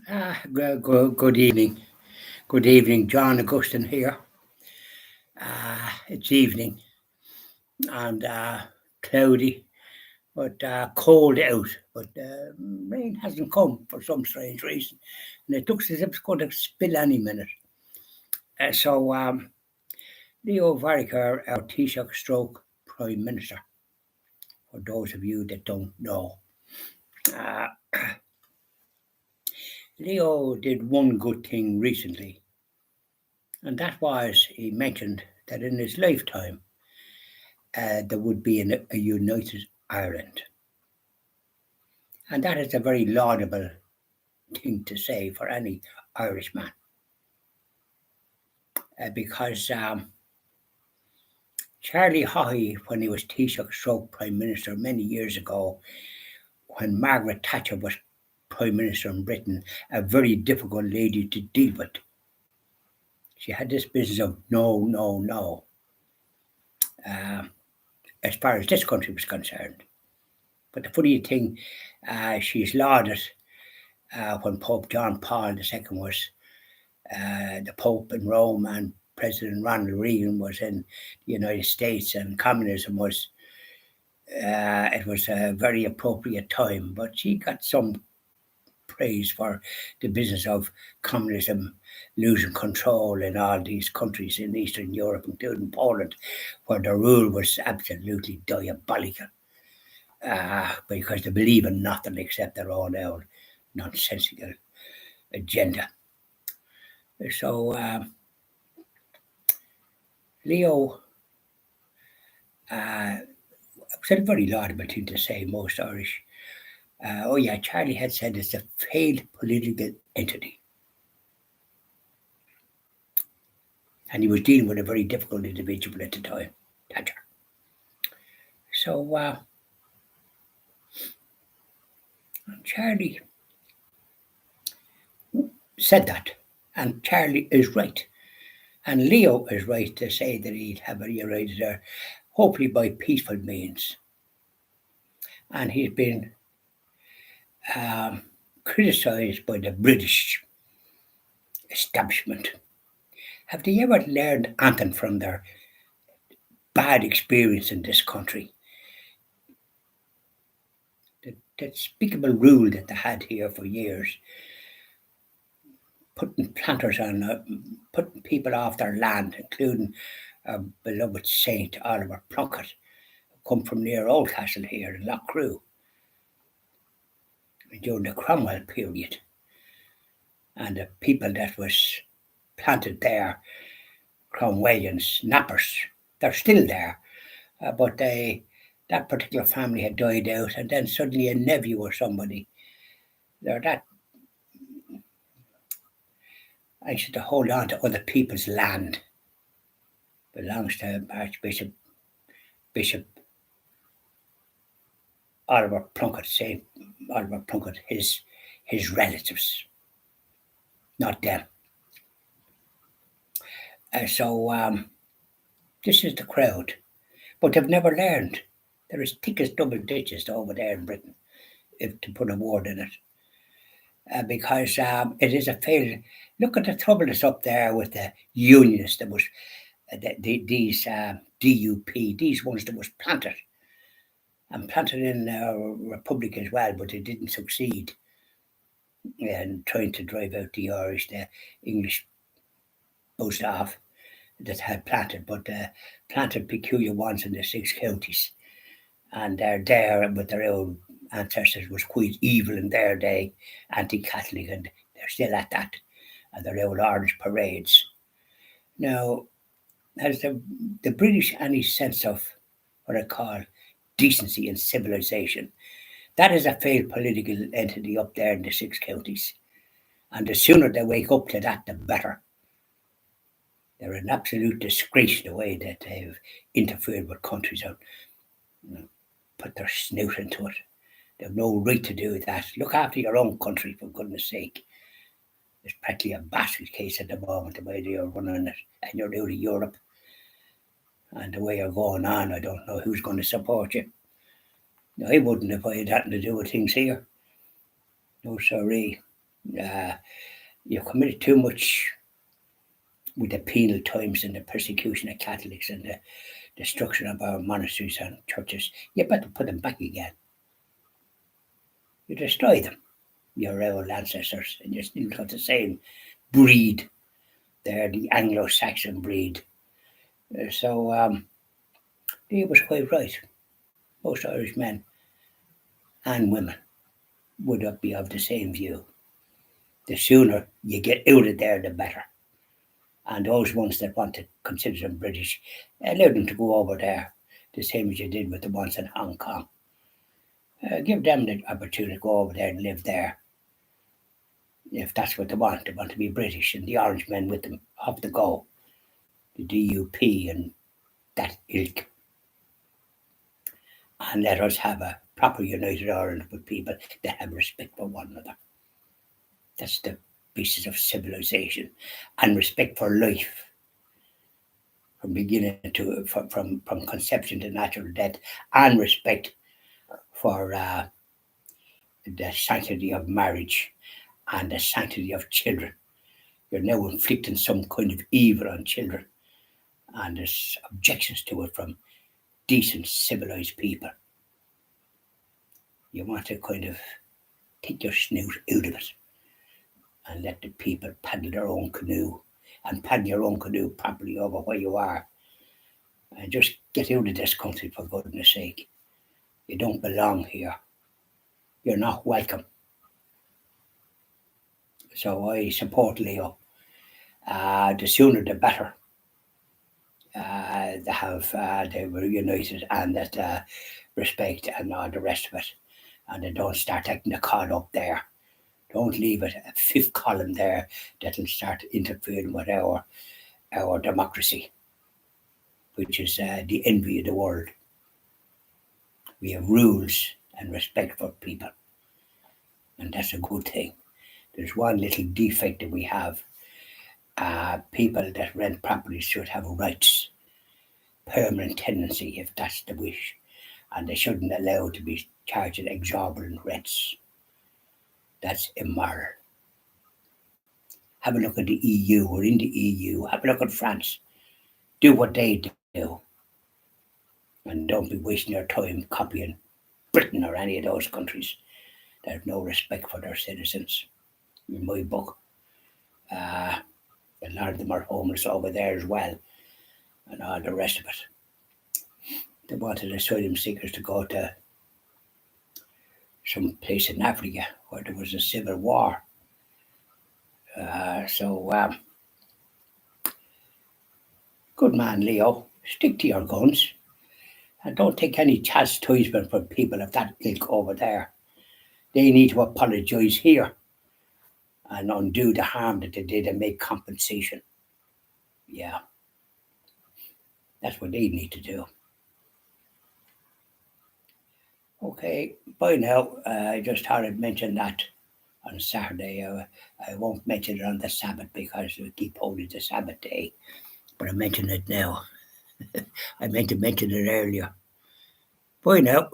Good evening. Good evening, John Augustine here. It's evening and cloudy, but cold out. But rain hasn't come for some strange reason, and it looks as if it's going to spill any minute. So, Leo Varadkar, our Taoiseach stroke Prime Minister, for those of you that don't know. Uh, Leo did one good thing recently, and that was he mentioned that in his lifetime there would be a united Ireland. And that is a very laudable thing to say for any Irishman because Charlie Haughey, when he was Taoiseach stroke Prime Minister many years ago, when Margaret Thatcher was Prime Minister in Britain, a very difficult lady to deal with. She had this business of no, no, no, uh, as far as this country was concerned. But the funny thing, she's lauded when Pope John Paul II was the Pope in Rome and President Ronald Reagan was in the United States and communism was, it was a very appropriate time. But she got some praise for the business of communism losing control in all these countries in Eastern Europe, including Poland, where the rule was absolutely diabolical because they believe in nothing except their own nonsensical agenda. So Leo said a very laudable thing to say, most Irish. Oh yeah, Charlie had said it's a failed political entity. And he was dealing with a very difficult individual at the time, Thatcher. So Charlie said that, and Charlie is right. And Leo is right to say that he'd have a united there, hopefully by peaceful means. And he's been criticised by the British establishment. Have they ever learned anything from their bad experience in this country? The despicable rule that they had here for years, putting planters on, putting people off their land, including our beloved Saint Oliver Plunkett, who come from near Oldcastle here in Loughcrew during the Cromwell period. And the people that was planted there, Cromwellians, nappers, they're still there. But that particular family had died out, and then suddenly a nephew or somebody, they're that anxious to hold on to other people's land. Belongs to Bishop Oliver Plunkett, Saint Oliver Plunkett, his relatives, not them. So this is the crowd, but they've never learned. They're as thick as double ditches over there in Britain, if to put a word in it, because it is a failure. Look at the trouble that's up there with the unionists that was these DUP, these ones that was planted and planted in our republic as well, but they didn't succeed in trying to drive out the Irish, the English most off that had planted, but planted peculiar ones in the six counties, and they're there with their own ancestors was quite evil in their day, anti-Catholic, and they're still at that, and their old orange parades. Now, has the British any sense of what I call decency and civilization? That is a failed political entity up there in the six counties, and the sooner they wake up to that, the better. They're an absolute disgrace the way that they've interfered with countries and put their snout into it. They've no right to do that. Look after your own country, for goodness sake. It's practically a basket case at the moment, the way you're running it, and you're out of Europe. And the way you're going on, I don't know who's going to support you. No, I wouldn't if I had nothing to do with things here. No, sorry. Uh, you committed too much with the penal times and the persecution of Catholics and the destruction of our monasteries and churches. You better put them back again. You destroy them, your old ancestors, and you still got the same breed. They're the Anglo-Saxon breed. So he was quite right. Most Irish men and women would not be of the same view. The sooner you get out of there, the better. And those ones that want to consider them British, allow them to go over there, the same as you did with the ones in Hong Kong. Give them the opportunity to go over there and live there, if that's what they want. They want to be British, and the Orange men with them off the go, the DUP and that ilk. And let us have a proper united Ireland with people that have respect for one another. That's the basis of civilization, and respect for life, from beginning to from conception to natural death, and respect for the sanctity of marriage and the sanctity of children. You're now inflicting some kind of evil on children, and there's objections to it from decent, civilized people. You want to kind of take your snoot out of it and let the people paddle their own canoe, and paddle your own canoe properly over where you are, and just get out of this country, for goodness sake. You don't belong here. You're not welcome. So I support Leo. The sooner the better. They were united, and that respect and all the rest of it. And they don't start taking the cod up there. Don't leave it a fifth column there that'll start interfering with our democracy, which is the envy of the world. We have rules and respect for people, and that's a good thing. There's one little defect that we have. People that rent properties should have rights, permanent tenancy, if that's the wish, and they shouldn't allow to be charging exorbitant rents. That's immoral. Have a look at the EU. We're in the EU. Have a look at France. Do what they do, and don't be wasting your time copying Britain or any of those countries that have no respect for their citizens. In my book, a lot of them are homeless over there as well, and all the rest of it. They wanted asylum seekers to go to some place in Africa where there was a civil war. So, good man, Leo. Stick to your guns, and don't take any chastisement from people of that ilk over there. They need to apologise here and undo the harm that they did and make compensation. Yeah, that's what they need to do. Okay, bye now. I just thought I'd mention that on Saturday. I won't mention it on the Sabbath because we keep holding the Sabbath day, but I mention it now. I meant to mention it earlier. Bye now.